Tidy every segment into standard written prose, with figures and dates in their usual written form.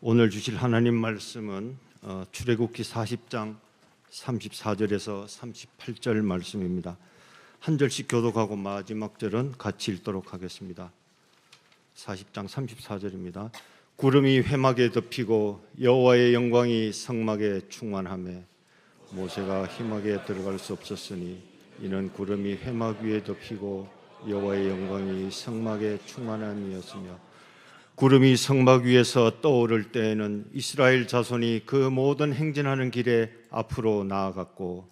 오늘 주실 하나님 말씀은 출애굽기 40장 34절에서 38절 말씀입니다. 한 절씩 교독하고 마지막 절은 같이 읽도록 하겠습니다. 40장 34절입니다. 구름이 회막에 덮이고 여호와의 영광이 성막에 충만하매 모세가 회막에 들어갈 수 없었으니 이는 구름이 회막 위에 덮이고 여호와의 영광이 성막에 충만함이었으며 구름이 성막 위에서 떠오를 때에는 이스라엘 자손이 그 모든 행진하는 길에 앞으로 나아갔고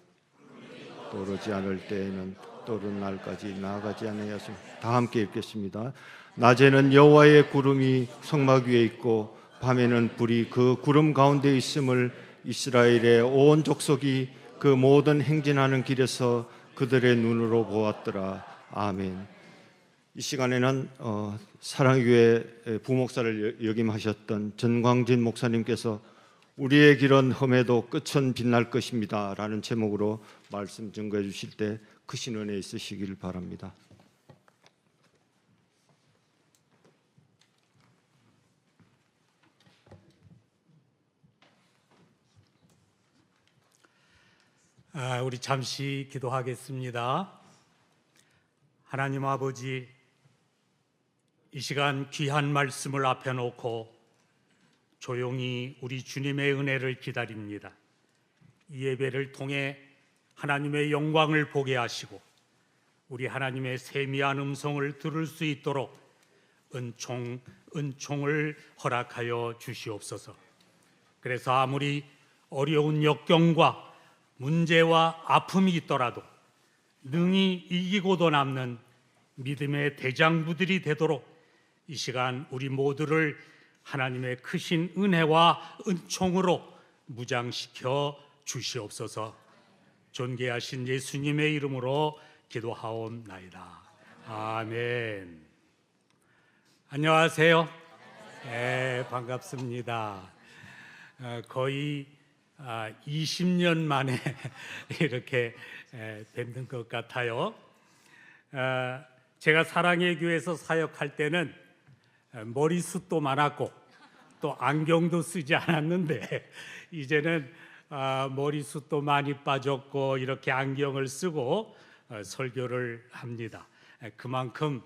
떠오르지 않을 때에는 떠오르는 날까지 나아가지 아니하였습니다. 다 함께 읽겠습니다. 낮에는 여호와의 구름이 성막 위에 있고 밤에는 불이 그 구름 가운데 있음을 이스라엘의 온 족속이 그 모든 행진하는 길에서 그들의 눈으로 보았더라. 아멘. 이 시간에는 사랑의 교회 부목사를 역임하셨던 전광진 목사님께서 우리의 길은 험해도 끝은 빛날 것입니다 라는 제목으로 말씀 증거해 주실 때 크신 은혜 있으시길 바랍니다. 우리 잠시 기도하겠습니다. 하나님 아버지, 이 시간 귀한 말씀을 앞에 놓고 조용히 우리 주님의 은혜를 기다립니다. 이 예배를 통해 하나님의 영광을 보게 하시고 우리 하나님의 세미한 음성을 들을 수 있도록 은총을 허락하여 주시옵소서. 그래서 아무리 어려운 역경과 문제와 아픔이 있더라도 능히 이기고도 남는 믿음의 대장부들이 되도록 이 시간 우리 모두를 하나님의 크신 은혜와 은총으로 무장시켜 주시옵소서. 존귀하신 예수님의 이름으로 기도하옵나이다. 아멘. 안녕하세요. 네, 반갑습니다. 거의 20년 만에 이렇게 뵙는 것 같아요. 제가 사랑의 교회에서 사역할 때는 머리숱도 많았고 또 안경도 쓰지 않았는데 이제는 머리숱도 많이 빠졌고 이렇게 안경을 쓰고 설교를 합니다. 그만큼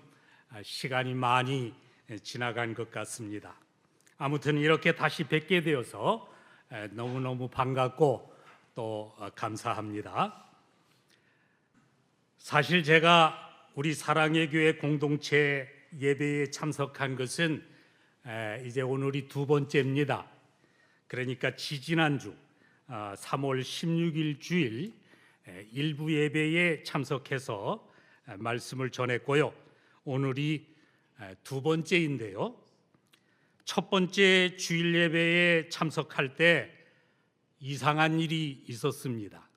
시간이 많이 지나간 것 같습니다. 아무튼 이렇게 다시 뵙게 되어서 너무너무 반갑고 또 감사합니다. 사실 제가 우리 사랑의 교회 공동체 예배에 참석한 것은 이제 오늘이 두 번째입니다. 그러니까 지지난주 3월 16일 주일 일부 예배에 참석해서 말씀을 전했고요. 오늘이 두 번째인데요. 첫 번째 주일 예배에 참석할 때 이상한 일이 있었습니다.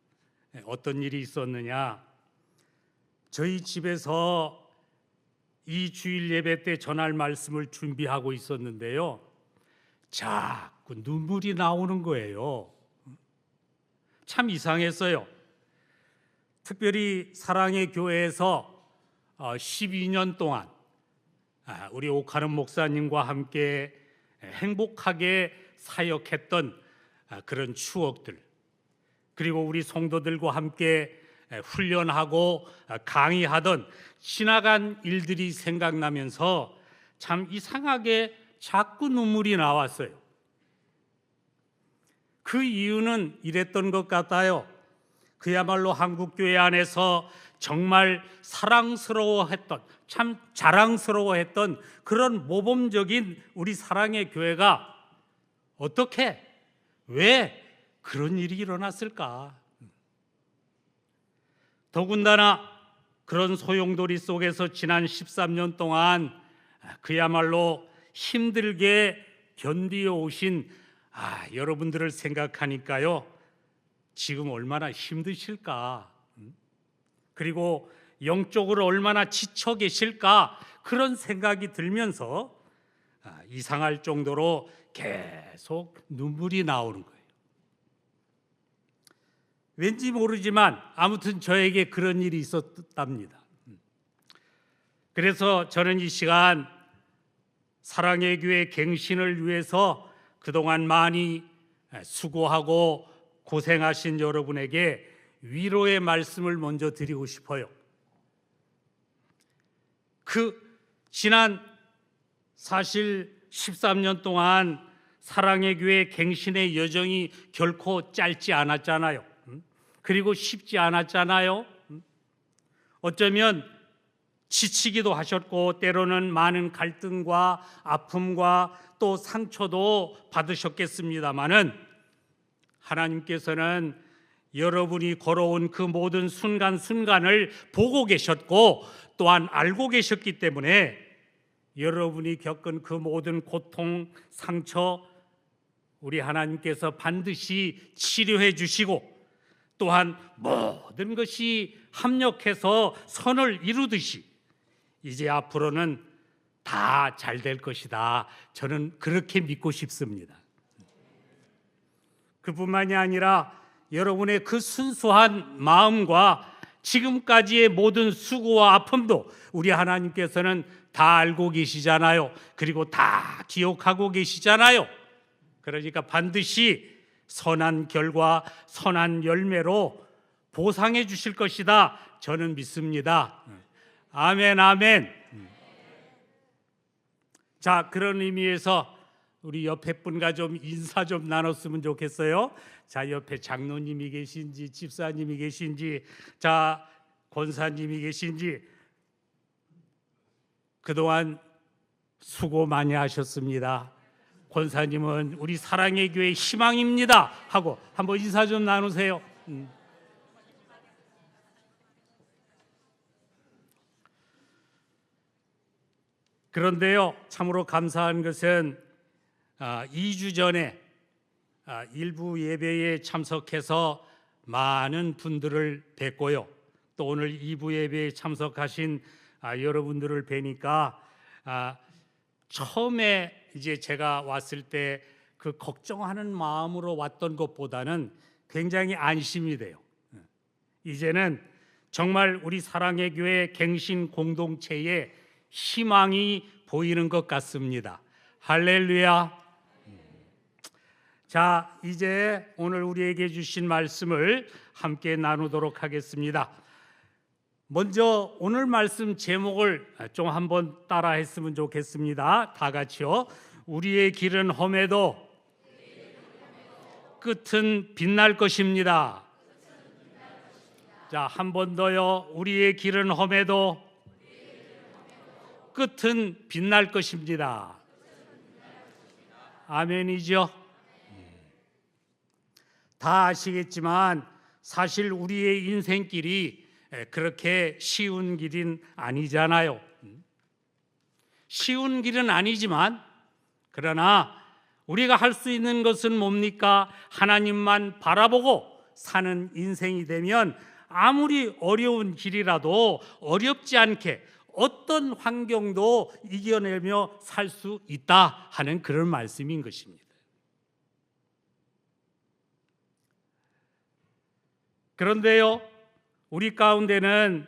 어떤 일이 있었느냐? 저희 집에서 이 주일 예배 때 전할 말씀을 준비하고 있었는데요. 자꾸 눈물이 나오는 거예요. 참 이상했어요. 특별히 사랑의 교회에서 12년 동안 우리 옥하는 목사님과 함께 행복하게 사역했던 그런 추억들, 그리고 우리 성도들과 함께 훈련하고 강의하던 지나간 일들이 생각나면서 참 이상하게 자꾸 눈물이 나왔어요. 그 이유는 이랬던 것 같아요. 그야말로 한국교회 안에서 정말 사랑스러워했던, 참 자랑스러워했던 그런 모범적인 우리 사랑의 교회가 어떻게, 왜 그런 일이 일어났을까? 더군다나 그런 소용돌이 속에서 지난 13년 동안 그야말로 힘들게 견디어 오신 여러분들을 생각하니까요, 지금 얼마나 힘드실까, 그리고 영적으로 얼마나 지쳐 계실까, 그런 생각이 들면서 이상할 정도로 계속 눈물이 나오는 거예요. 왠지 모르지만 아무튼 저에게 그런 일이 있었답니다. 그래서 저는 이 시간 사랑의 교회 갱신을 위해서 그동안 많이 수고하고 고생하신 여러분에게 위로의 말씀을 먼저 드리고 싶어요. 지난 사실 13년 동안 사랑의 교회 갱신의 여정이 결코 짧지 않았잖아요. 그리고 쉽지 않았잖아요. 어쩌면 지치기도 하셨고 때로는 많은 갈등과 아픔과 또 상처도 받으셨겠습니다마는 하나님께서는 여러분이 걸어온 그 모든 순간순간을 보고 계셨고 또한 알고 계셨기 때문에 여러분이 겪은 그 모든 고통, 상처 우리 하나님께서 반드시 치료해 주시고 또한 모든 것이 합력해서 선을 이루듯이 이제 앞으로는 다 잘 될 것이다. 저는 그렇게 믿고 싶습니다. 그뿐만이 아니라 여러분의 그 순수한 마음과 지금까지의 모든 수고와 아픔도 우리 하나님께서는 다 알고 계시잖아요. 그리고 다 기억하고 계시잖아요. 그러니까 반드시 선한 결과, 선한 열매로 보상해 주실 것이다. 저는 믿습니다. 아멘, 아멘. 자, 그런 의미에서 우리 옆에 분과 좀 인사 좀 나눴으면 좋겠어요. 자, 옆에 장로님이 계신지 집사님이 계신지 자, 권사님이 계신지 그동안 수고 많이 하셨습니다. 권사님은 우리 사랑의 교회 희망입니다 하고 한번 인사 좀 나누세요. 그런데요, 참으로 감사한 것은 2주 전에 일부 예배에 참석해서 많은 분들을 뵙고요. 또 오늘 2부 예배에 참석하신 여러분들을 뵈니까 처음에 이제 제가 왔을 때 그 걱정하는 마음으로 왔던 것보다는 굉장히 안심이 돼요. 이제는 정말 우리 사랑의 교회 갱신 공동체에 희망이 보이는 것 같습니다. 할렐루야. 자, 이제 오늘 우리에게 주신 말씀을 함께 나누도록 하겠습니다. 먼저 오늘 말씀 제목을 좀 한번 따라 했으면 좋겠습니다. 다 같이요. 우리의 길은 험해도 끝은 빛날 것입니다. 자, 한 번 더요. 우리의 길은 험해도 끝은 빛날 것입니다. 아멘이죠? 다 아시겠지만 사실 우리의 인생길이 그렇게 쉬운 길은 아니잖아요. 쉬운 길은 아니지만 그러나 우리가 할 수 있는 것은 뭡니까? 하나님만 바라보고 사는 인생이 되면 아무리 어려운 길이라도 어렵지 않게 어떤 환경도 이겨내며 살 수 있다 하는 그런 말씀인 것입니다. 그런데요, 우리 가운데는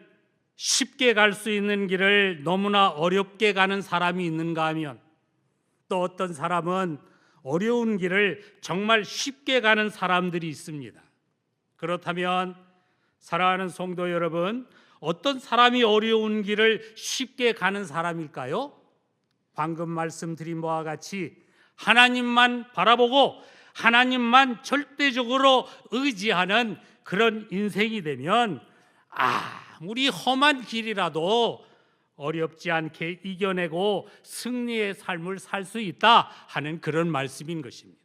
쉽게 갈 수 있는 길을 너무나 어렵게 가는 사람이 있는가 하면 또 어떤 사람은 어려운 길을 정말 쉽게 가는 사람들이 있습니다. 그렇다면 사랑하는 성도 여러분, 어떤 사람이 어려운 길을 쉽게 가는 사람일까요? 방금 말씀드린 바와 같이 하나님만 바라보고 하나님만 절대적으로 의지하는 그런 인생이 되면 아무리 험한 길이라도 어렵지 않게 이겨내고 승리의 삶을 살 수 있다 하는 그런 말씀인 것입니다.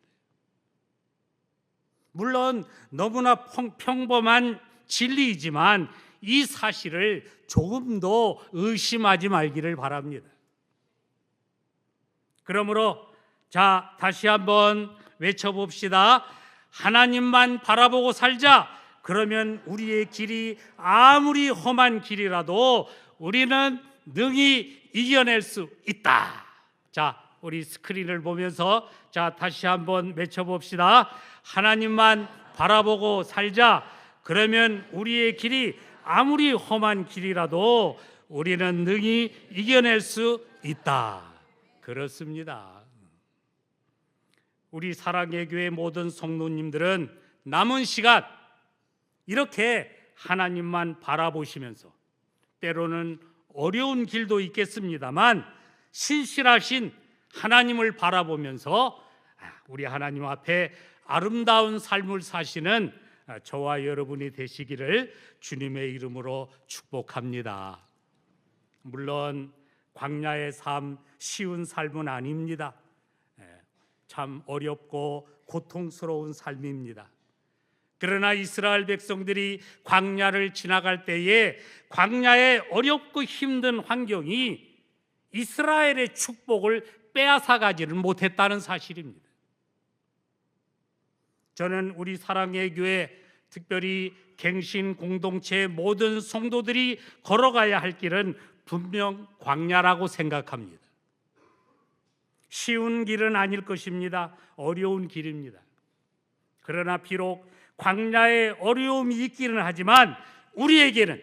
물론 너무나 평범한 진리이지만 이 사실을 조금도 의심하지 말기를 바랍니다. 그러므로 자, 다시 한번 외쳐봅시다. 하나님만 바라보고 살자. 그러면 우리의 길이 아무리 험한 길이라도 우리는 능히 이겨낼 수 있다. 자, 우리 스크린을 보면서 자, 다시 한번 외쳐봅시다. 하나님만 바라보고 살자. 그러면 우리의 길이 아무리 험한 길이라도 우리는 능히 이겨낼 수 있다. 그렇습니다. 우리 사랑의 교회 모든 성도님들은 남은 시간 이렇게 하나님만 바라보시면서, 때로는 어려운 길도 있겠습니다만 신실하신 하나님을 바라보면서 우리 하나님 앞에 아름다운 삶을 사시는 저와 여러분이 되시기를 주님의 이름으로 축복합니다. 물론 광야의 삶 쉬운 삶은 아닙니다. 참 어렵고 고통스러운 삶입니다. 그러나 이스라엘 백성들이 광야를 지나갈 때에 광야의 어렵고 힘든 환경이 이스라엘의 축복을 빼앗아가지는 못했다는 사실입니다. 저는 우리 사랑의 교회, 특별히 갱신 공동체의 모든 성도들이 걸어가야 할 길은 분명 광야라고 생각합니다. 쉬운 길은 아닐 것입니다. 어려운 길입니다. 그러나 비록 광야에 어려움이 있기는 하지만 우리에게는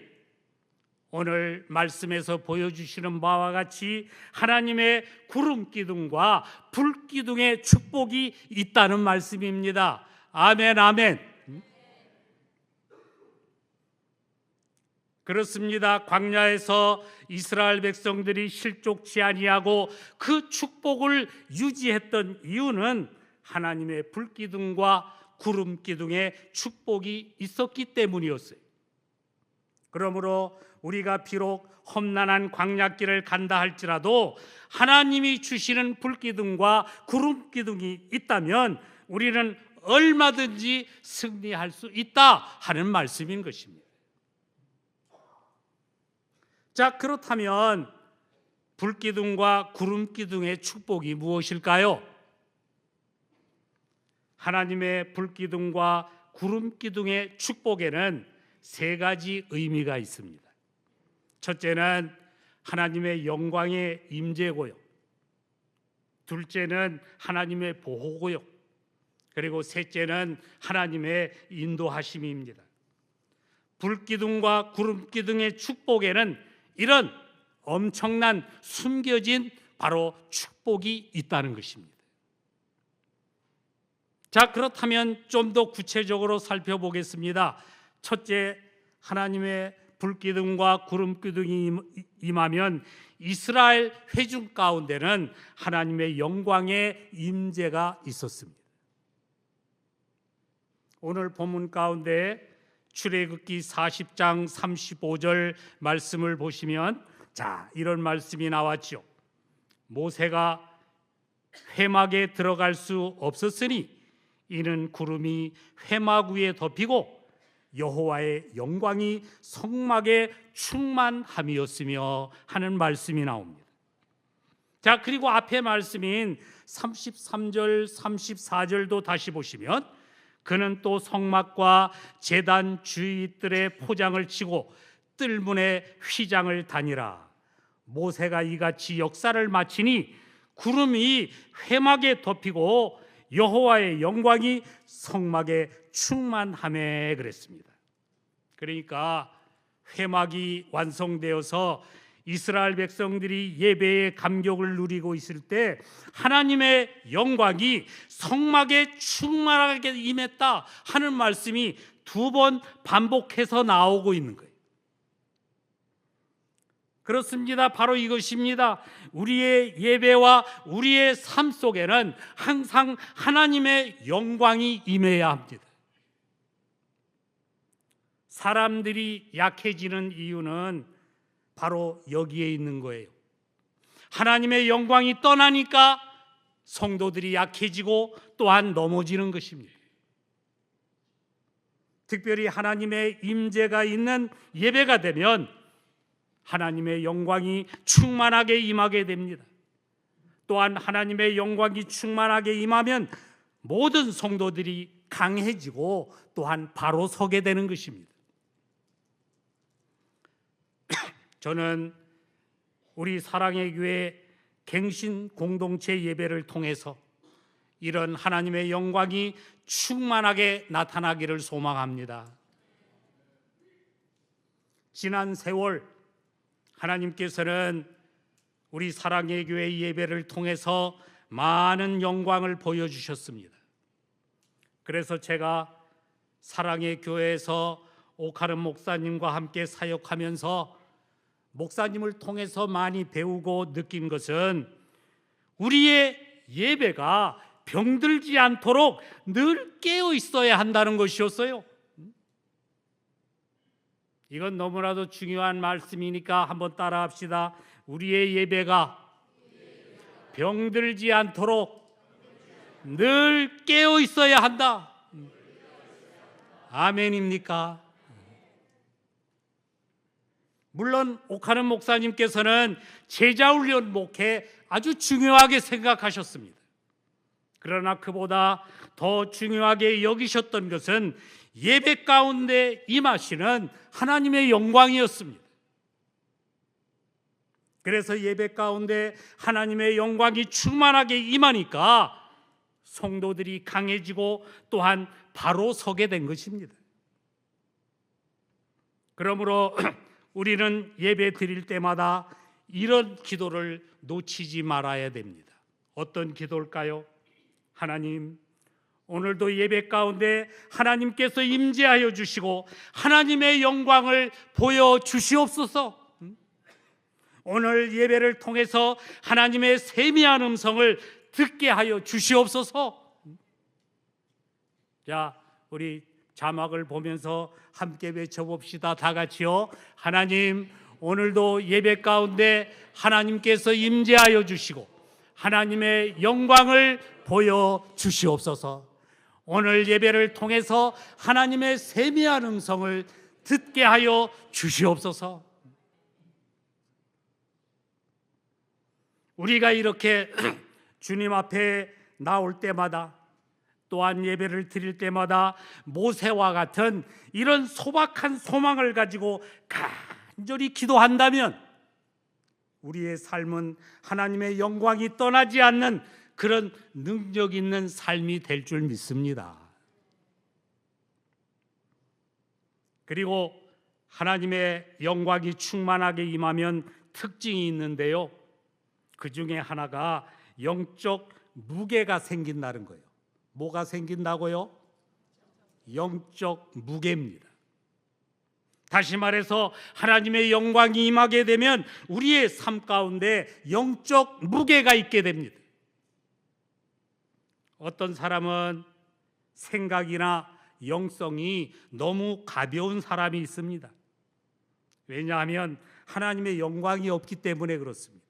오늘 말씀에서 보여주시는 바와 같이 하나님의 구름 기둥과 불 기둥의 축복이 있다는 말씀입니다. 아멘, 아멘. 그렇습니다. 광야에서 이스라엘 백성들이 실족치 아니하고 그 축복을 유지했던 이유는 하나님의 불 기둥과 구름 기둥의 축복이 있었기 때문이었어요. 그러므로 우리가 비록 험난한 광야길을 간다 할지라도 하나님이 주시는 불 기둥과 구름 기둥이 있다면 우리는 얼마든지 승리할 수 있다 하는 말씀인 것입니다. 자, 그렇다면 불 기둥과 구름 기둥의 축복이 무엇일까요? 하나님의 불 기둥과 구름 기둥의 축복에는 세 가지 의미가 있습니다. 첫째는 하나님의 영광의 임재고요. 둘째는 하나님의 보호고요. 그리고 셋째는 하나님의 인도하심입니다. 불 기둥과 구름 기둥의 축복에는 이런 엄청난 숨겨진 바로 축복이 있다는 것입니다. 자, 그렇다면 좀 더 구체적으로 살펴보겠습니다. 첫째, 하나님의 불 기둥과 구름 기둥이 임하면 이스라엘 회중 가운데는 하나님의 영광의 임재가 있었습니다. 오늘 본문 가운데 출애굽기 40장 35절 말씀을 보시면 자, 이런 말씀이 나왔죠. 모세가 회막에 들어갈 수 없었으니 이는 구름이 회막 위에 덮이고 여호와의 영광이 성막에 충만함이었으며 하는 말씀이 나옵니다. 자, 그리고 앞에 말씀인 33절 34절도 다시 보시면 그는 또 성막과 제단 주위뜰에 포장을 치고 뜰문에 휘장을 다니라. 모세가 이같이 역사를 마치니 구름이 회막에 덮이고 여호와의 영광이 성막에 충만하매 그랬습니다. 그러니까 회막이 완성되어서 이스라엘 백성들이 예배의 감격을 누리고 있을 때 하나님의 영광이 성막에 충만하게 임했다 하는 말씀이 두 번 반복해서 나오고 있는 거예요. 그렇습니다. 바로 이것입니다. 우리의 예배와 우리의 삶 속에는 항상 하나님의 영광이 임해야 합니다. 사람들이 약해지는 이유는 바로 여기에 있는 거예요. 하나님의 영광이 떠나니까 성도들이 약해지고 또한 넘어지는 것입니다. 특별히 하나님의 임재가 있는 예배가 되면 하나님의 영광이 충만하게 임하게 됩니다. 또한 하나님의 영광이 충만하게 임하면 모든 성도들이 강해지고 또한 바로 서게 되는 것입니다. 저는 우리 사랑의 교회 갱신 공동체 예배를 통해서 이런 하나님의 영광이 충만하게 나타나기를 소망합니다. 지난 세월 하나님께서는 우리 사랑의 교회 예배를 통해서 많은 영광을 보여주셨습니다. 그래서 제가 사랑의 교회에서 오카름 목사님과 함께 사역하면서 목사님을 통해서 많이 배우고 느낀 것은 우리의 예배가 병들지 않도록 늘 깨어 있어야 한다는 것이었어요. 이건 너무나도 중요한 말씀이니까 한번 따라합시다. 우리의 예배가 병들지 않도록 늘 깨어 있어야 한다. 아멘입니까? 물론 오카는 목사님께서는 제자훈련 목회 아주 중요하게 생각하셨습니다. 그러나 그보다 더 중요하게 여기셨던 것은 예배 가운데 임하시는 하나님의 영광이었습니다. 그래서 예배 가운데 하나님의 영광이 충만하게 임하니까 성도들이 강해지고 또한 바로 서게 된 것입니다. 그러므로 우리는 예배 드릴 때마다 이런 기도를 놓치지 말아야 됩니다. 어떤 기도일까요? 하나님, 오늘도 예배 가운데 하나님께서 임재하여 주시고 하나님의 영광을 보여주시옵소서. 오늘 예배를 통해서 하나님의 세미한 음성을 듣게 하여 주시옵소서. 자, 우리 자막을 보면서 함께 외쳐봅시다. 다 같이요. 하나님, 오늘도 예배 가운데 하나님께서 임재하여 주시고 하나님의 영광을 보여주시옵소서. 오늘 예배를 통해서 하나님의 세미한 음성을 듣게 하여 주시옵소서. 우리가 이렇게 주님 앞에 나올 때마다 또한 예배를 드릴 때마다 모세와 같은 이런 소박한 소망을 가지고 간절히 기도한다면 우리의 삶은 하나님의 영광이 떠나지 않는 그런 능력 있는 삶이 될 줄 믿습니다. 그리고 하나님의 영광이 충만하게 임하면 특징이 있는데요, 그 중에 하나가 영적 무게가 생긴다는 거예요. 뭐가 생긴다고요? 영적 무게입니다. 다시 말해서 하나님의 영광이 임하게 되면 우리의 삶 가운데 영적 무게가 있게 됩니다. 어떤 사람은 생각이나 영성이 너무 가벼운 사람이 있습니다. 왜냐하면 하나님의 영광이 없기 때문에 그렇습니다.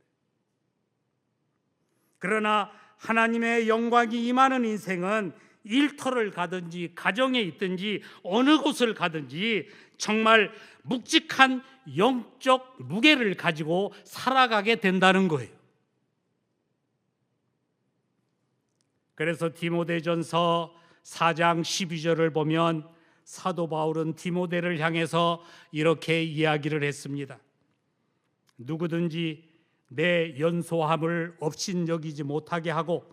그러나 하나님의 영광이 임하는 인생은 일터를 가든지 가정에 있든지 어느 곳을 가든지 정말 묵직한 영적 무게를 가지고 살아가게 된다는 거예요. 그래서 디모데전서 4장 12절을 보면 사도 바울은 디모데를 향해서 이렇게 이야기를 했습니다. 누구든지 내 연소함을 업신여기지 못하게 하고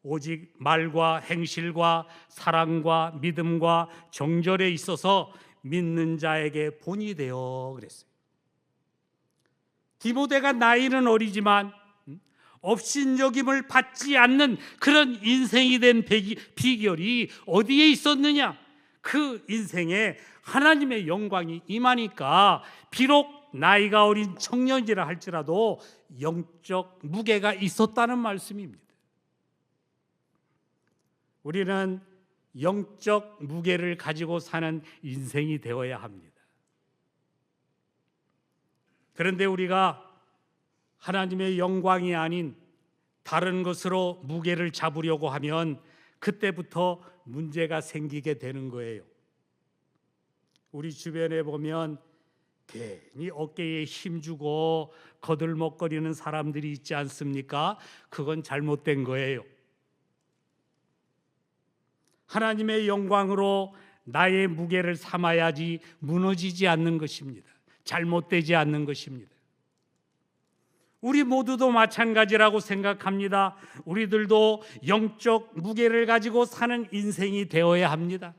오직 말과 행실과 사랑과 믿음과 정절에 있어서 믿는 자에게 본이 되어 그랬어요. 디모데가 나이는 어리지만 업신여김을 받지 않는 그런 인생이 된 비결이 어디에 있었느냐? 그 인생에 하나님의 영광이 임하니까 비록 나이가 어린 청년이라 할지라도 영적 무게가 있었다는 말씀입니다. 우리는 영적 무게를 가지고 사는 인생이 되어야 합니다. 그런데 우리가 하나님의 영광이 아닌 다른 것으로 무게를 잡으려고 하면 그때부터 문제가 생기게 되는 거예요. 우리 주변에 보면 괜히 어깨에 힘주고 거들먹거리는 사람들이 있지 않습니까? 그건 잘못된 거예요. 하나님의 영광으로 나의 무게를 삼아야지 무너지지 않는 것입니다. 잘못되지 않는 것입니다. 우리 모두도 마찬가지라고 생각합니다. 우리들도 영적 무게를 가지고 사는 인생이 되어야 합니다.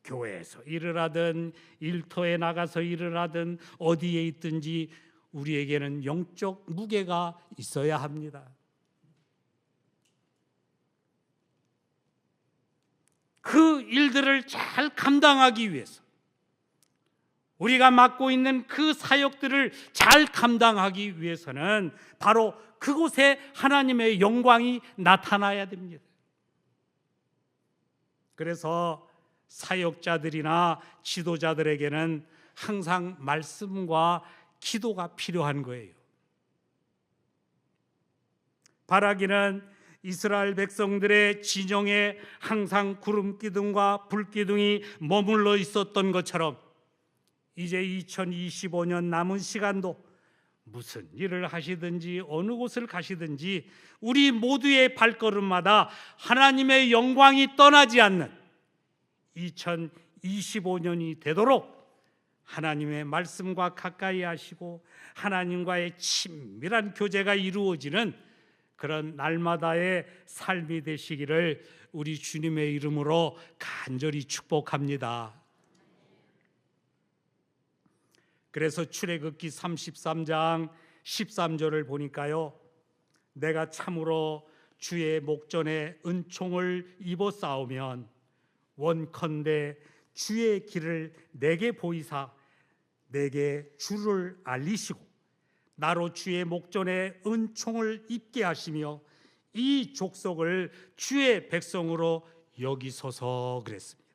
교회에서 일을 하든 일터에 나가서 일을 하든 어디에 있든지 우리에게는 영적 무게가 있어야 합니다. 그 일들을 잘 감당하기 위해서, 우리가 맡고 있는 그 사역들을 잘 감당하기 위해서는 바로 그곳에 하나님의 영광이 나타나야 됩니다. 그래서 사역자들이나 지도자들에게는 항상 말씀과 기도가 필요한 거예요. 바라기는 이스라엘 백성들의 진영에 항상 구름 기둥과 불 기둥이 머물러 있었던 것처럼 이제 2025년 남은 시간도 무슨 일을 하시든지 어느 곳을 가시든지 우리 모두의 발걸음마다 하나님의 영광이 떠나지 않는 2025년이 되도록 하나님의 말씀과 가까이 하시고 하나님과의 친밀한 교제가 이루어지는 그런 날마다의 삶이 되시기를 우리 주님의 이름으로 간절히 축복합니다. 그래서 출애굽기 33장 13절을 보니까요, 내가 참으로 주의 목전에 은총을 입어 싸우면 원컨대 주의 길을 내게 보이사 내게 주를 알리시고 나로 주의 목전에 은총을 입게 하시며 이 족속을 주의 백성으로 여기소서 그랬습니다.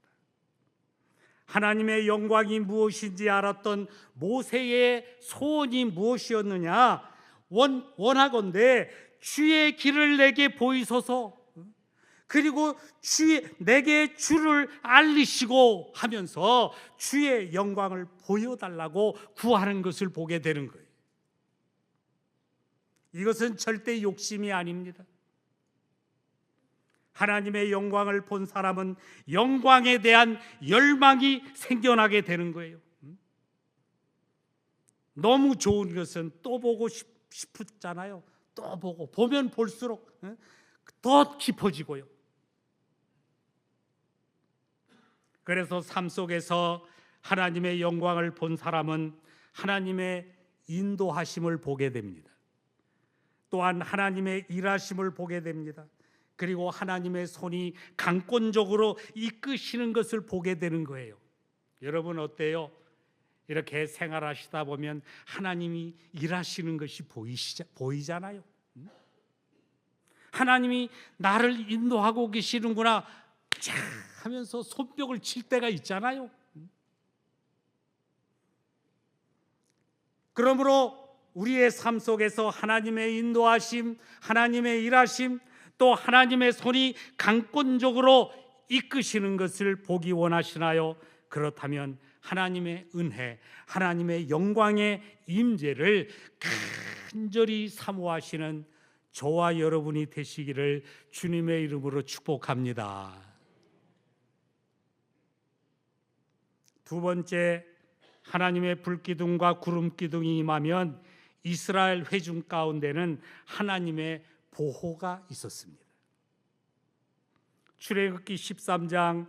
하나님의 영광이 무엇인지 알았던 모세의 소원이 무엇이었느냐? 원하건대 주의 길을 내게 보이소서, 그리고 내게 주를 알리시고 하면서 주의 영광을 보여달라고 구하는 것을 보게 되는 거예요. 이것은 절대 욕심이 아닙니다. 하나님의 영광을 본 사람은 영광에 대한 열망이 생겨나게 되는 거예요. 너무 좋은 것은 또 보고 싶잖아요. 또 보면 볼수록 더 깊어지고요. 그래서 삶 속에서 하나님의 영광을 본 사람은 하나님의 인도하심을 보게 됩니다. 또한 하나님의 일하심을 보게 됩니다. 그리고 하나님의 손이 강권적으로 이끄시는 것을 보게 되는 거예요. 여러분 어때요? 이렇게 생활하시다 보면 하나님이 일하시는 것이 보이잖아요. 하나님이 나를 인도하고 계시는구나 하면서 손뼉을 칠 때가 있잖아요. 그러므로 우리의 삶 속에서 하나님의 인도하심, 하나님의 일하심, 또 하나님의 손이 강권적으로 이끄시는 것을 보기 원하시나요? 그렇다면 하나님의 은혜, 하나님의 영광의 임재를 간절히 사모하시는 저와 여러분이 되시기를 주님의 이름으로 축복합니다. 두 번째, 하나님의 불기둥과 구름기둥이 임하면 이스라엘 회중 가운데는 하나님의 보호가 있었습니다. 출애굽기 13장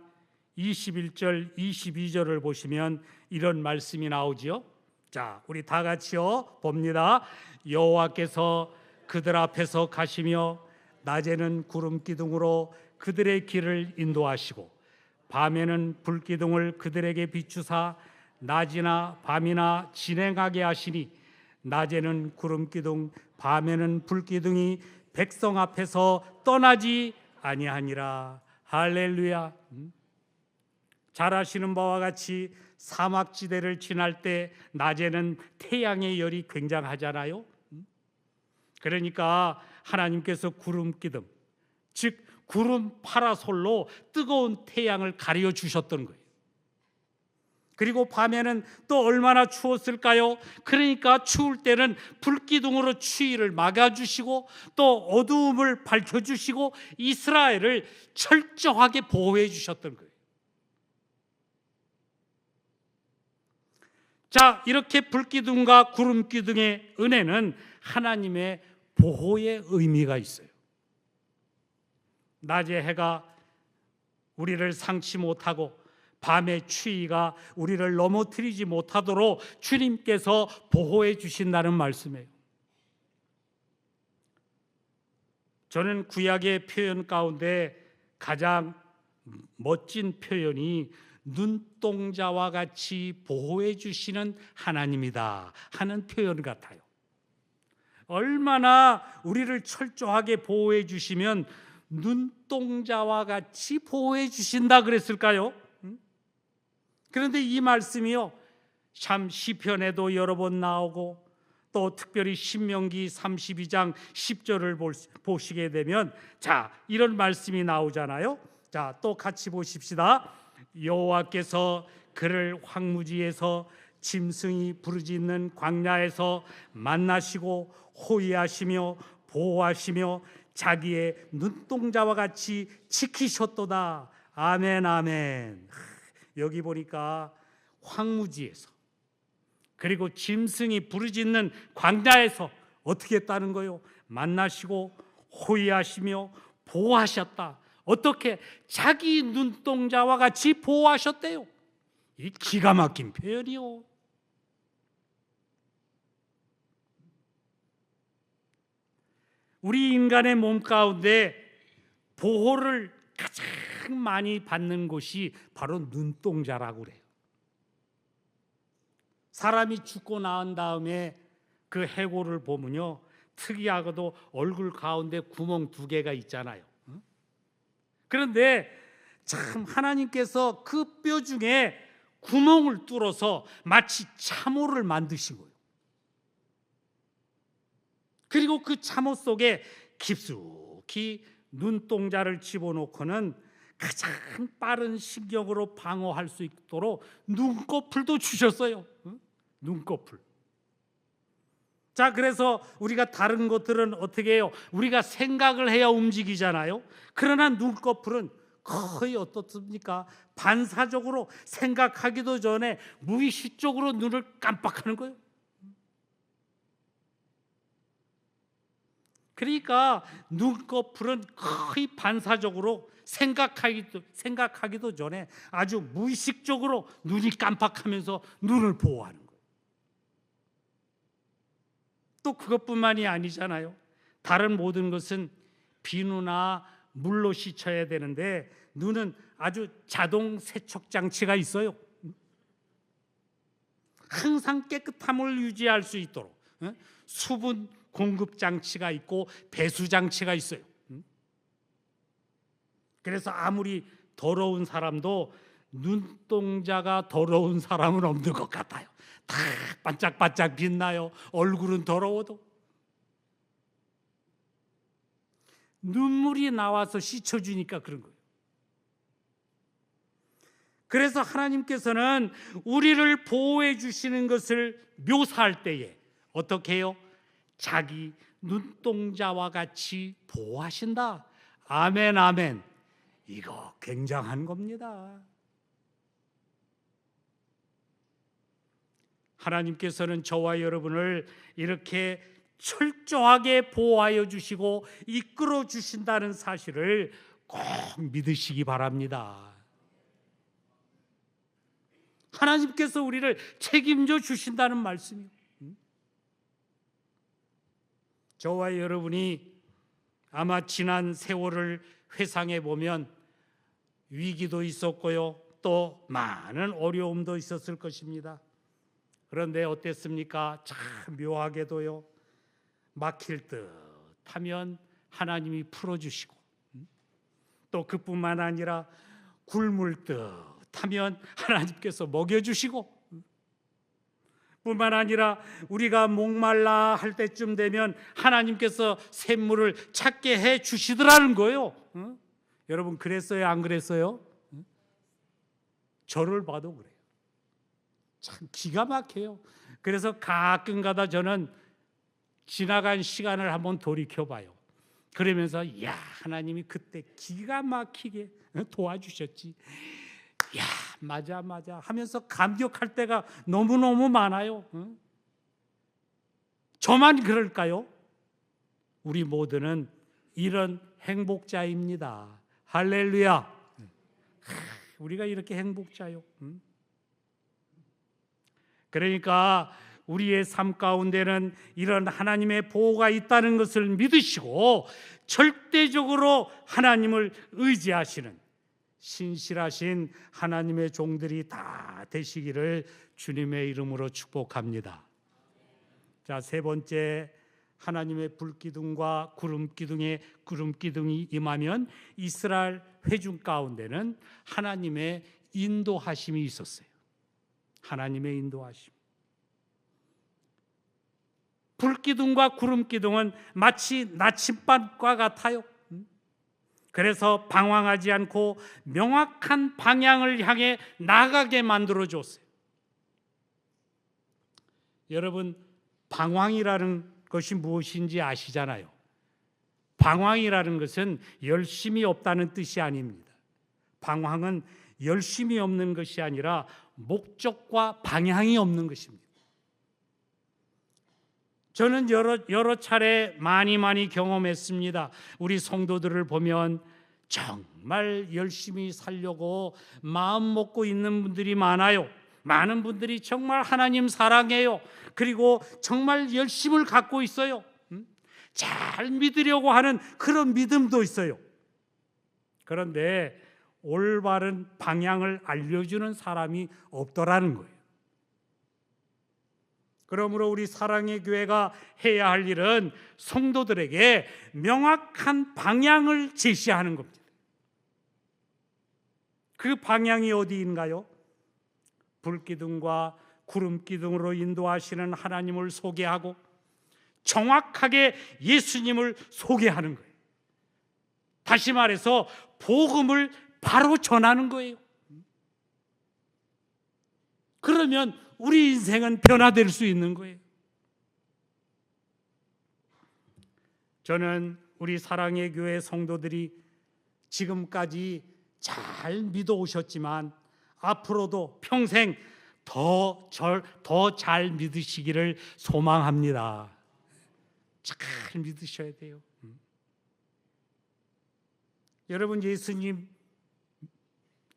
21절 22절을 보시면 이런 말씀이 나오지요. 자, 우리 다 같이요 봅니다. 여호와께서 그들 앞에서 가시며 낮에는 구름기둥으로 그들의 길을 인도하시고 밤에는 불기둥을 그들에게 비추사 낮이나 밤이나 진행하게 하시니 낮에는 구름기둥 밤에는 불기둥이 백성 앞에서 떠나지 아니하니라. 할렐루야. 잘 아시는 바와 같이 사막지대를 지날 때 낮에는 태양의 열이 굉장하잖아요. 그러니까 하나님께서 구름기둥, 즉 구름 파라솔로 뜨거운 태양을 가려 주셨던 거예요. 그리고 밤에는 또 얼마나 추웠을까요? 그러니까 추울 때는 불기둥으로 추위를 막아주시고 또 어두움을 밝혀주시고 이스라엘을 철저하게 보호해 주셨던 거예요. 자, 이렇게 불기둥과 구름기둥의 은혜는 하나님의 보호의 의미가 있어요. 낮에 해가 우리를 상치 못하고 밤의 추위가 우리를 넘어뜨리지 못하도록 주님께서 보호해 주신다는 말씀이에요. 저는 구약의 표현 가운데 가장 멋진 표현이 눈동자와 같이 보호해 주시는 하나님이다 하는 표현 같아요. 얼마나 우리를 철저하게 보호해 주시면 눈동자와 같이 보호해 주신다 그랬을까요? 그런데 이 말씀이요, 참 시편에도 여러 번 나오고 또 특별히 신명기 32장 10절을 보시게 되면 자, 이런 말씀이 나오잖아요. 자, 또 같이 보십시다. 여호와께서 그를 황무지에서 짐승이 부르짖는 광야에서 만나시고 호위하시며 보호하시며 자기의 눈동자와 같이 지키셨도다. 아멘, 아멘. 여기 보니까 황무지에서 그리고 짐승이 부르짖는 광야에서 어떻게 했다는 거요? 만나시고 호위하시며 보호하셨다. 어떻게? 자기 눈동자와 같이 보호하셨대요. 이 기가 막힌 표현이요. 우리 인간의 몸 가운데 보호를 가장 많이 받는 곳이 바로 눈동자라고 그래요. 사람이 죽고 나은 다음에 그 해골을 보면요, 특이하게도 얼굴 가운데 구멍 2개가 있잖아요. 그런데 참 하나님께서 그 뼈 중에 구멍을 뚫어서 마치 참호를 만드신 거예요. 그리고 그 참호 속에 깊숙이 눈동자를 집어넣고는 가장 빠른 신경으로 방어할 수 있도록 눈꺼풀도 주셨어요. 눈꺼풀. 자, 그래서 우리가 다른 것들은 어떻게 해요? 우리가 생각을 해야 움직이잖아요. 그러나 눈꺼풀은 거의 어떻습니까? 반사적으로 생각하기도 전에 무의식적으로 눈을 깜빡하는 거예요. 그러니까 눈꺼풀은 거의 반사적으로 생각하기도 전에 아주 무의식적으로 눈이 깜빡하면서 눈을 보호하는 거예요. 또 그것뿐만이 아니잖아요. 다른 모든 것은 비누나 물로 씻어야 되는데 눈은 아주 자동 세척 장치가 있어요. 항상 깨끗함을 유지할 수 있도록 수분 공급 장치가 있고 배수 장치가 있어요. 그래서 아무리 더러운 사람도 눈동자가 더러운 사람은 없는 것 같아요. 다 반짝반짝 빛나요. 얼굴은 더러워도 눈물이 나와서 씻어주니까 그런 거예요. 그래서 하나님께서는 우리를 보호해 주시는 것을 묘사할 때에 어떻게 해요? 자기 눈동자와 같이 보호하신다. 아멘, 아멘. 이거 굉장한 겁니다. 하나님께서는 저와 여러분을 이렇게 철저하게 보호하여 주시고 이끌어 주신다는 사실을 꼭 믿으시기 바랍니다. 하나님께서 우리를 책임져 주신다는 말씀이에요. 저와 여러분이 아마 지난 세월을 회상해 보면 위기도 있었고요, 또 많은 어려움도 있었을 것입니다. 그런데 어땠습니까? 참 묘하게도요, 막힐 듯 하면 하나님이 풀어주시고, 또 그뿐만 아니라 굶을 듯 하면 하나님께서 먹여주시고, 뿐만 아니라 우리가 목말라 할 때쯤 되면 하나님께서 샘물을 찾게 해 주시더라는 거예요. 여러분 그랬어요? 안 그랬어요? 저를 봐도 그래요. 참 기가 막혀요. 그래서 가끔가다 저는 지나간 시간을 한번 돌이켜봐요. 그러면서 야, 하나님이 그때 기가 막히게 도와주셨지. 야, 맞아 하면서 감격할 때가 너무너무 많아요. 저만 그럴까요? 우리 모두는 이런 행복자입니다. 할렐루야. 우리가 이렇게 행복자요. 그러니까 우리의 삶 가운데는 이런 하나님의 보호가 있다는 것을 믿으시고 절대적으로 하나님을 의지하시는 신실하신 하나님의 종들이 다 되시기를 주님의 이름으로 축복합니다. 자, 세 번째, 하나님의 불기둥과 구름기둥이 임하면 이스라엘 회중 가운데는 하나님의 인도하심이 있었어요. 하나님의 인도하심. 불기둥과 구름기둥은 마치 나침반과 같아요. 그래서 방황하지 않고 명확한 방향을 향해 나가게 만들어 줬어요. 여러분, 방황이라는 것이 무엇인지 아시잖아요. 방황이라는 것은 열심이 없다는 뜻이 아닙니다. 방황은 열심이 없는 것이 아니라 목적과 방향이 없는 것입니다. 저는 여러 차례 많이 경험했습니다. 우리 성도들을 보면 정말 열심히 살려고 마음 먹고 있는 분들이 많아요. 많은 분들이 정말 하나님 사랑해요. 그리고 정말 열심을 갖고 있어요. 잘 믿으려고 하는 그런 믿음도 있어요. 그런데 올바른 방향을 알려주는 사람이 없더라는 거예요. 그러므로 우리 사랑의 교회가 해야 할 일은 성도들에게 명확한 방향을 제시하는 겁니다. 그 방향이 어디인가요? 불기둥과 구름기둥으로 인도하시는 하나님을 소개하고 정확하게 예수님을 소개하는 거예요. 다시 말해서 복음을 바로 전하는 거예요. 그러면 우리 인생은 변화될 수 있는 거예요. 저는 우리 사랑의 교회 성도들이 지금까지 잘 믿어 오셨지만 앞으로도 평생 더 잘 믿으시기를 소망합니다. 잘 믿으셔야 돼요. 여러분, 예수님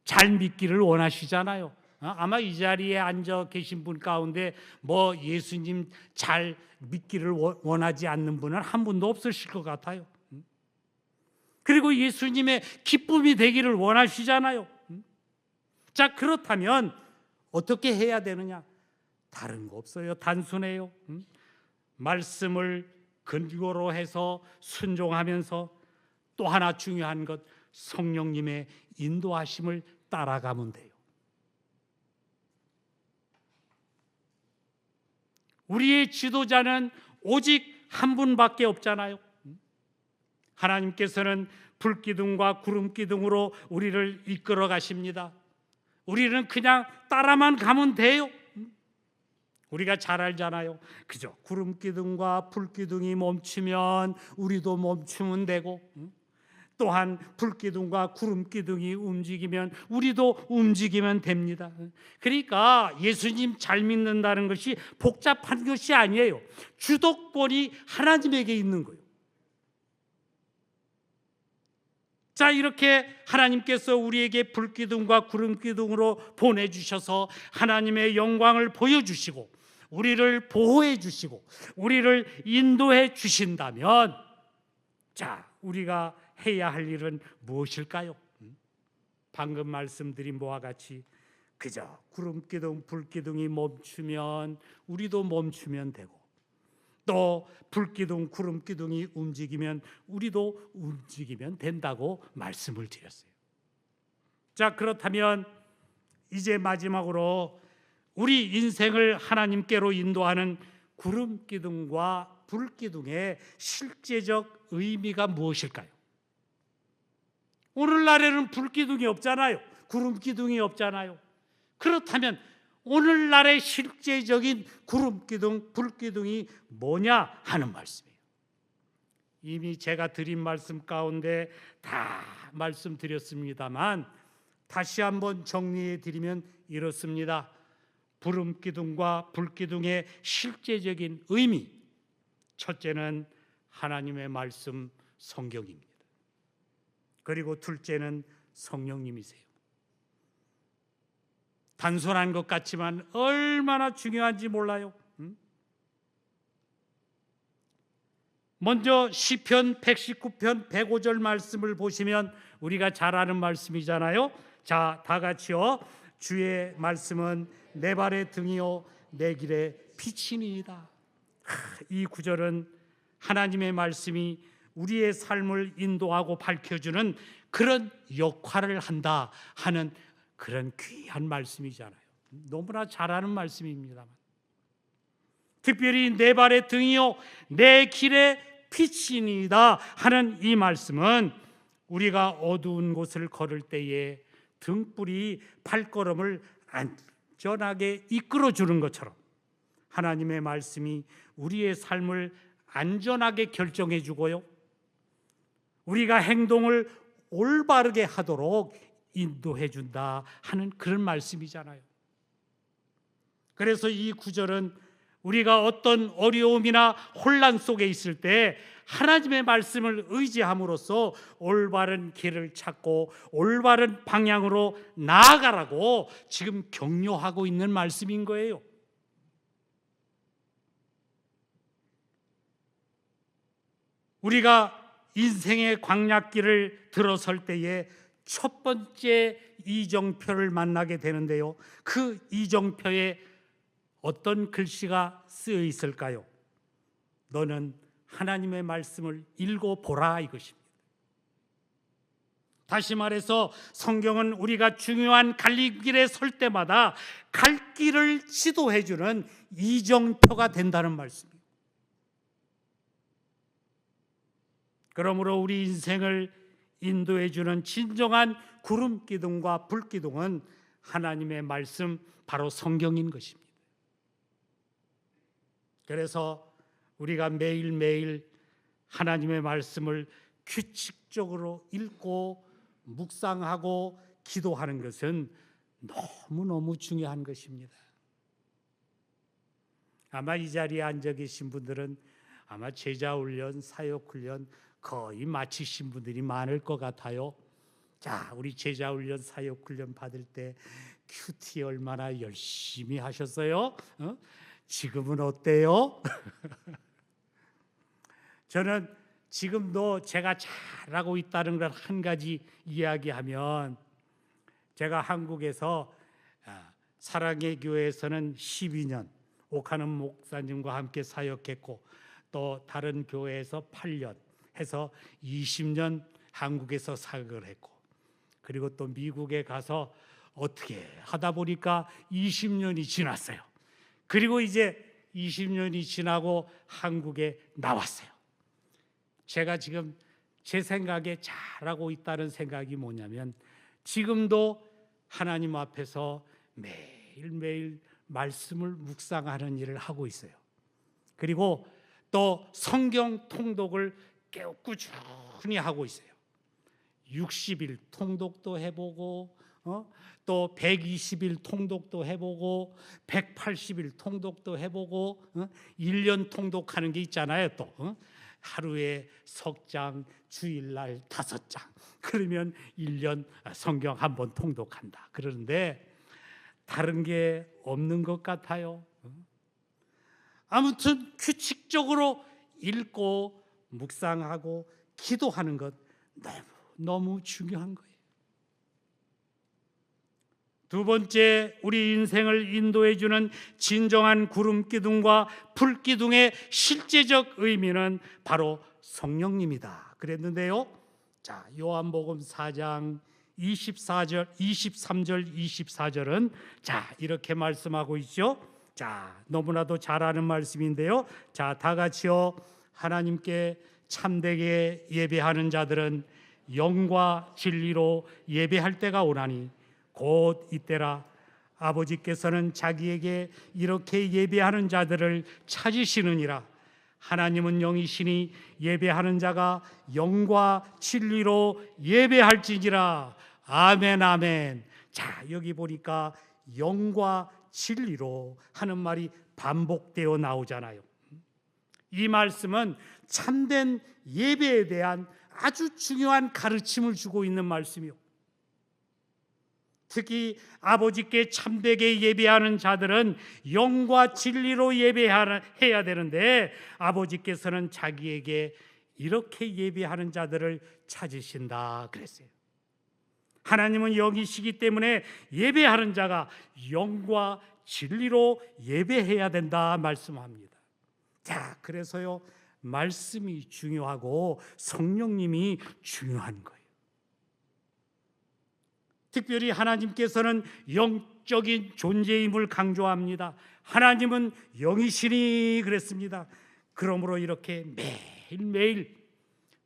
잘 믿기를 원하시잖아요. 아마 이 자리에 앉아 계신 분 가운데 뭐 예수님 잘 믿기를 원하지 않는 분은 한 분도 없으실 것 같아요. 그리고 예수님의 기쁨이 되기를 원하시잖아요. 자, 그렇다면 어떻게 해야 되느냐? 다른 거 없어요. 단순해요. 말씀을 근거로 해서 순종하면서 또 하나 중요한 것, 성령님의 인도하심을 따라가면 돼요. 우리의 지도자는 오직 한 분밖에 없잖아요. 하나님께서는 불기둥과 구름기둥으로 우리를 이끌어 가십니다. 우리는 그냥 따라만 가면 돼요. 우리가 잘 알잖아요. 그죠? 구름기둥과 불기둥이 멈추면 우리도 멈추면 되고, 또한 불기둥과 구름기둥이 움직이면 우리도 움직이면 됩니다. 그러니까 예수님 잘 믿는다는 것이 복잡한 것이 아니에요. 주도권이 하나님에게 있는 거예요. 자, 이렇게 하나님께서 우리에게 불기둥과 구름기둥으로 보내주셔서 하나님의 영광을 보여주시고 우리를 보호해 주시고 우리를 인도해 주신다면, 자, 우리가 해야 할 일은 무엇일까요? 방금 말씀드린 바와 같이 그저 구름기둥, 불기둥이 멈추면 우리도 멈추면 되고, 또 불기둥, 구름기둥이 움직이면 우리도 움직이면 된다고 말씀을 드렸어요. 자, 그렇다면 이제 마지막으로 우리 인생을 하나님께로 인도하는 구름기둥과 불기둥의 실제적 의미가 무엇일까요? 오늘날에는 불기둥이 없잖아요. 구름기둥이 없잖아요. 그렇다면 오늘날의 실제적인 구름기둥, 불기둥이 뭐냐 하는 말씀이에요. 이미 제가 드린 말씀 가운데 다 말씀드렸습니다만 다시 한번 정리해 드리면 이렇습니다. 구름기둥과 불기둥의 실제적인 의미, 첫째는 하나님의 말씀, 성경입니다. 그리고 둘째는 성령님이세요. 단순한 것 같지만 얼마나 중요한지 몰라요. 먼저 시편 119편 105절 말씀을 보시면 우리가 잘 아는 말씀이잖아요. 자, 다 같이요. 주의 말씀은 내 발의 등이요 내 길의 빛이니이다. 이 구절은 하나님의 말씀이 우리의 삶을 인도하고 밝혀주는 그런 역할을 한다 하는 그런 귀한 말씀이잖아요. 너무나 잘 아는 말씀입니다만, 특별히 내 발의 등이요 내 길의 빛이니이다 하는 이 말씀은 우리가 어두운 곳을 걸을 때에 등불이 발걸음을 안전하게 이끌어주는 것처럼 하나님의 말씀이 우리의 삶을 안전하게 결정해 주고요, 우리가 행동을 올바르게 하도록 인도해 준다 하는 그런 말씀이잖아요. 그래서 이 구절은 우리가 어떤 어려움이나 혼란 속에 있을 때 하나님의 말씀을 의지함으로써 올바른 길을 찾고 올바른 방향으로 나아가라고 지금 격려하고 있는 말씀인 거예요. 우리가 인생의 광약길을 들어설 때에 첫 번째 이정표를 만나게 되는데요, 그 이정표에 어떤 글씨가 쓰여 있을까요? 너는 하나님의 말씀을 읽어보라 이것입니다. 다시 말해서 성경은 우리가 중요한 갈림길에 설 때마다 갈 길을 지도해주는 이정표가 된다는 말씀이에요. 그러므로 우리 인생을 인도해주는 진정한 구름기둥과 불기둥은 하나님의 말씀, 바로 성경인 것입니다. 그래서 우리가 매일매일 하나님의 말씀을 규칙적으로 읽고 묵상하고 기도하는 것은 너무너무 중요한 것입니다. 아마 이 자리에 앉아 계신 분들은 아마 제자훈련, 사역훈련 거의 마치신 분들이 많을 것 같아요. 자, 우리 제자훈련, 사역훈련 받을 때 큐티 얼마나 열심히 하셨어요? 지금은 어때요? 저는 지금도 제가 잘하고 있다는 걸 한 가지 이야기하면, 제가 한국에서 사랑의 교회에서는 12년 옥하는 목사님과 함께 사역했고, 또 다른 교회에서 8년 해서 20년 한국에서 사역을 했고, 그리고 또 미국에 가서 어떻게 하다 보니까 20년이 지났어요. 그리고 이제 20년이 지나고 한국에 나왔어요. 제가 지금 제 생각에 잘하고 있다는 생각이 뭐냐면, 지금도 하나님 앞에서 매일매일 말씀을 묵상하는 일을 하고 있어요. 그리고 또 성경 통독을 꾸준히 하고 있어요. 60일 통독도 해보고, 또 120일 통독도 해보고, 180일 통독도 해보고, 1년 통독하는 게 있잖아요. 또 하루에 석장, 주일날 5장, 그러면 1년 성경 한 번 통독한다. 그러는데 다른 게 없는 것 같아요. 아무튼 규칙적으로 읽고 묵상하고 기도하는 것 너무 중요한 거예요. 두 번째, 우리 인생을 인도해주는 진정한 구름기둥과 불기둥의 실제적 의미는 바로 성령님이다 그랬는데요. 자, 요한복음 4장 23절 24절은 자, 이렇게 말씀하고 있죠. 자, 너무나도 잘 아는 말씀인데요. 자, 다 같이요. 하나님께 참되게 예배하는 자들은 영과 진리로 예배할 때가 오나니 곧 이때라. 아버지께서는 자기에게 이렇게 예배하는 자들을 찾으시느니라. 하나님은 영이시니 예배하는 자가 영과 진리로 예배할지니라. 아멘, 아멘. 자, 여기 보니까 영과 진리로 하는 말이 반복되어 나오잖아요. 이 말씀은 참된 예배에 대한 아주 중요한 가르침을 주고 있는 말씀이요. 특히 아버지께 참되게 예배하는 자들은 영과 진리로 예배해야 되는데 아버지께서는 자기에게 이렇게 예배하는 자들을 찾으신다 그랬어요. 하나님은 영이시기 때문에 예배하는 자가 영과 진리로 예배해야 된다 말씀합니다. 자, 그래서요, 말씀이 중요하고 성령님이 중요한 거예요. 특별히 하나님께서는 영적인 존재임을 강조합니다. 하나님은 영이시니 그랬습니다. 그러므로 이렇게 매일매일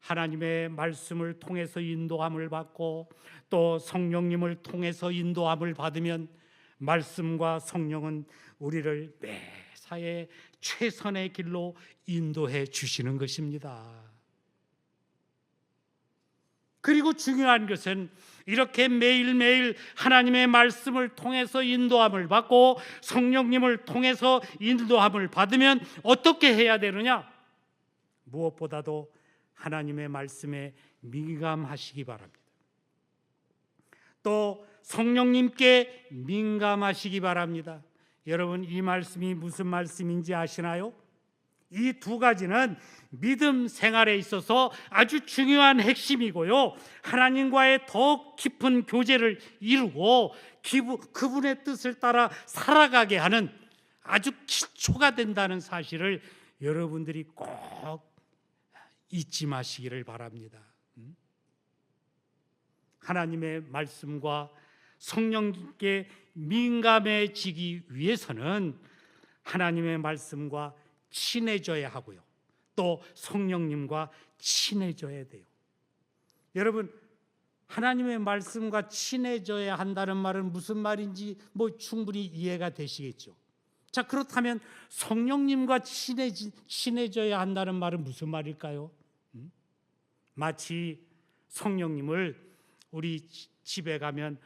하나님의 말씀을 통해서 인도함을 받고 또 성령님을 통해서 인도함을 받으면 말씀과 성령은 우리를 매사에 최선의 길로 인도해 주시는 것입니다. 그리고 중요한 것은 이렇게 매일매일 하나님의 말씀을 통해서 인도함을 받고 성령님을 통해서 인도함을 받으면 어떻게 해야 되느냐? 무엇보다도 하나님의 말씀에 민감하시기 바랍니다. 또 성령님께 민감하시기 바랍니다. 여러분, 이 말씀이 무슨 말씀인지 아시나요? 이 두 가지는 믿음 생활에 있어서 아주 중요한 핵심이고요, 하나님과의 더 깊은 교제를 이루고 그분의 뜻을 따라 살아가게 하는 아주 기초가 된다는 사실을 여러분들이 꼭 잊지 마시기를 바랍니다. 하나님의 말씀과 성령님께 민감해지기 위해서는 하나님의 말씀과 친해져야 하고요, 또 성령님과 친해져야 돼요. 여러분, 하나님의 말씀과 친해져야 한다는 말은 무슨 말인지 충분히 이해가 되시겠죠. 자, 그렇다면 성령님과 친해져야 한다는 말은 무슨 말일까요? 마치 성령님을 우리 집에 가면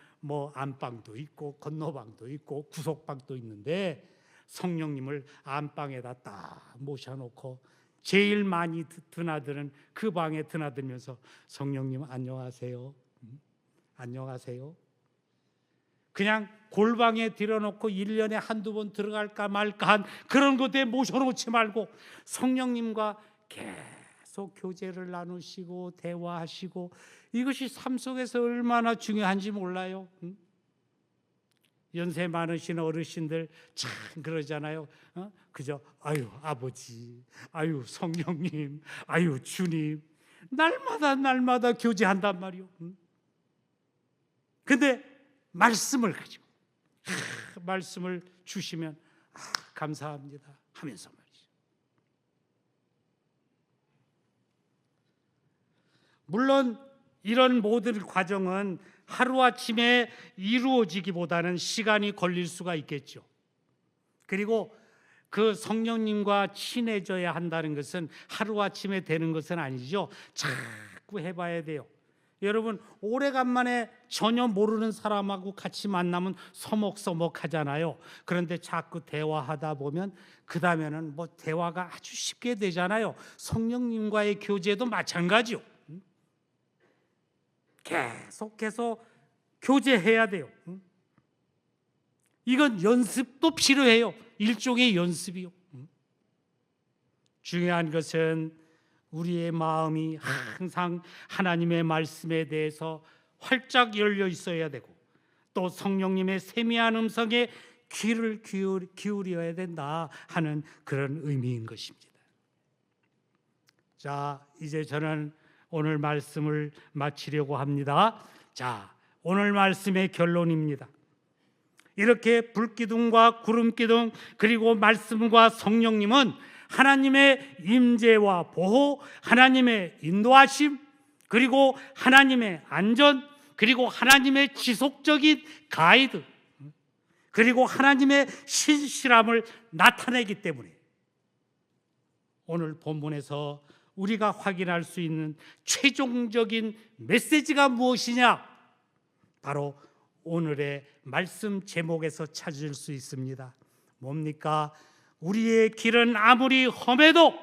안방도 있고 건너방도 있고 구석방도 있는데 성령님을 안방에다 딱 모셔놓고 제일 많이 드나드는 그 방에 드나들면서 성령님 안녕하세요, 안녕하세요. 그냥 골방에 들여놓고 1년에 한두 번 들어갈까 말까 한 그런 곳에 모셔놓지 말고 성령님과 계속 교제를 나누시고 대화하시고, 이것이 삶 속에서 얼마나 중요한지 몰라요. 연세 많으신 어르신들 참 그러잖아요. 그저 아유 아버지, 아유 성령님, 아유 주님, 날마다 교제한단 말이요. 근데 말씀을 가지고 말씀을 주시면 감사합니다 하면서 말이죠. 물론 이런 모든 과정은 하루아침에 이루어지기보다는 시간이 걸릴 수가 있겠죠. 그리고 그 성령님과 친해져야 한다는 것은 하루아침에 되는 것은 아니죠. 자꾸 해봐야 돼요. 여러분, 오래간만에 전혀 모르는 사람하고 같이 만나면 서먹서먹하잖아요. 그런데 자꾸 대화하다 보면 그 다음에는 대화가 아주 쉽게 되잖아요. 성령님과의 교제도 마찬가지요. 계속해서 교제해야 돼요. 이건 연습도 필요해요. 일종의 연습이요. 중요한 것은 우리의 마음이 항상 하나님의 말씀에 대해서 활짝 열려 있어야 되고 또 성령님의 세미한 음성에 귀를 기울여야 된다 하는 그런 의미인 것입니다. 자, 이제 저는 오늘 말씀을 마치려고 합니다. 자, 오늘 말씀의 결론입니다. 이렇게 불기둥과 구름기둥 그리고 말씀과 성령님은 하나님의 임재와 보호, 하나님의 인도하심, 그리고 하나님의 안전, 그리고 하나님의 지속적인 가이드, 그리고 하나님의 신실함을 나타내기 때문에 오늘 본문에서 우리가 확인할 수 있는 최종적인 메시지가 무엇이냐? 바로 오늘의 말씀 제목에서 찾을 수 있습니다. 뭡니까? 우리의 길은 아무리 험해도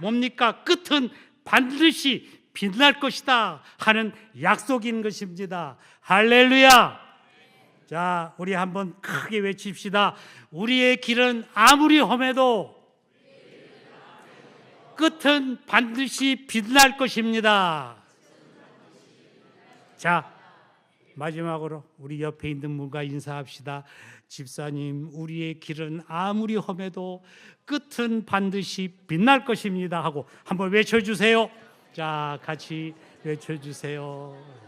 뭡니까? 끝은 반드시 빛날 것이다 하는 약속인 것입니다. 할렐루야! 자, 우리 한번 크게 외칩시다. 우리의 길은 아무리 험해도 끝은 반드시 빛날 것입니다. 자, 마지막으로 우리 옆에 있는 분과 인사합시다. 집사님, 우리의 길은 아무리 험해도 끝은 반드시 빛날 것입니다 하고 한번 외쳐주세요. 자, 같이 외쳐주세요.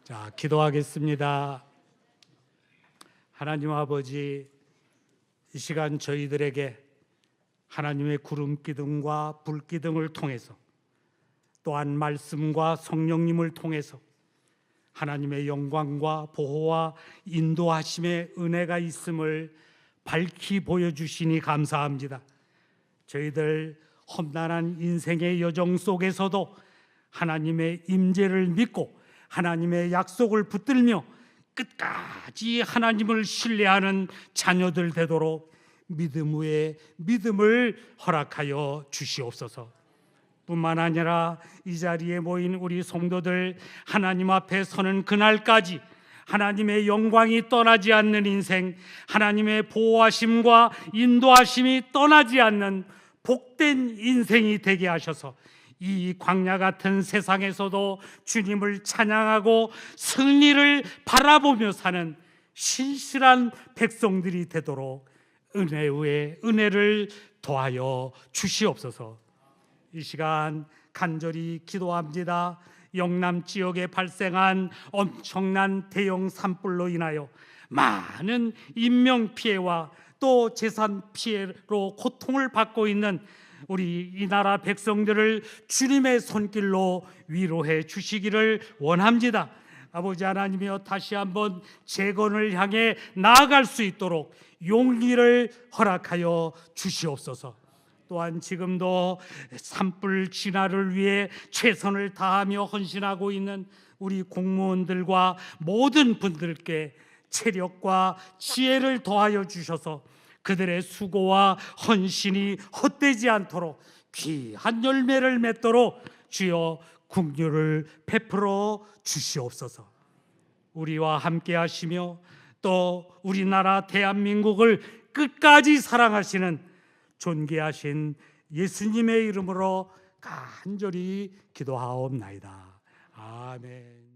자, 기도하겠습니다. 하나님 아버지, 이 시간 저희들에게 하나님의 구름 기둥과 불 기둥을 통해서, 또한 말씀과 성령님을 통해서 하나님의 영광과 보호와 인도하심의 은혜가 있음을 밝히 보여주시니 감사합니다. 저희들 험난한 인생의 여정 속에서도 하나님의 임재를 믿고 하나님의 약속을 붙들며 끝까지 하나님을 신뢰하는 자녀들 되도록 믿음 위에 믿음을 허락하여 주시옵소서. 뿐만 아니라 이 자리에 모인 우리 성도들 하나님 앞에 서는 그날까지 하나님의 영광이 떠나지 않는 인생, 하나님의 보호하심과 인도하심이 떠나지 않는 복된 인생이 되게 하셔서 이 광야 같은 세상에서도 주님을 찬양하고 승리를 바라보며 사는 신실한 백성들이 되도록 은혜 위에 은혜를 더하여 주시옵소서. 이 시간 간절히 기도합니다. 영남 지역에 발생한 엄청난 대형 산불로 인하여 많은 인명 피해와 또 재산 피해로 고통을 받고 있는 우리 이 나라 백성들을 주님의 손길로 위로해 주시기를 원합니다. 아버지 하나님이여, 다시 한번 재건을 향해 나아갈 수 있도록 용기를 허락하여 주시옵소서. 또한 지금도 산불 진화를 위해 최선을 다하며 헌신하고 있는 우리 공무원들과 모든 분들께 체력과 지혜를 더하여 주셔서 그들의 수고와 헌신이 헛되지 않도록 귀한 열매를 맺도록 주여 긍휼을 베풀어 주시옵소서. 우리와 함께 하시며 또 우리나라 대한민국을 끝까지 사랑하시는 존귀하신 예수님의 이름으로 간절히 기도하옵나이다. 아멘.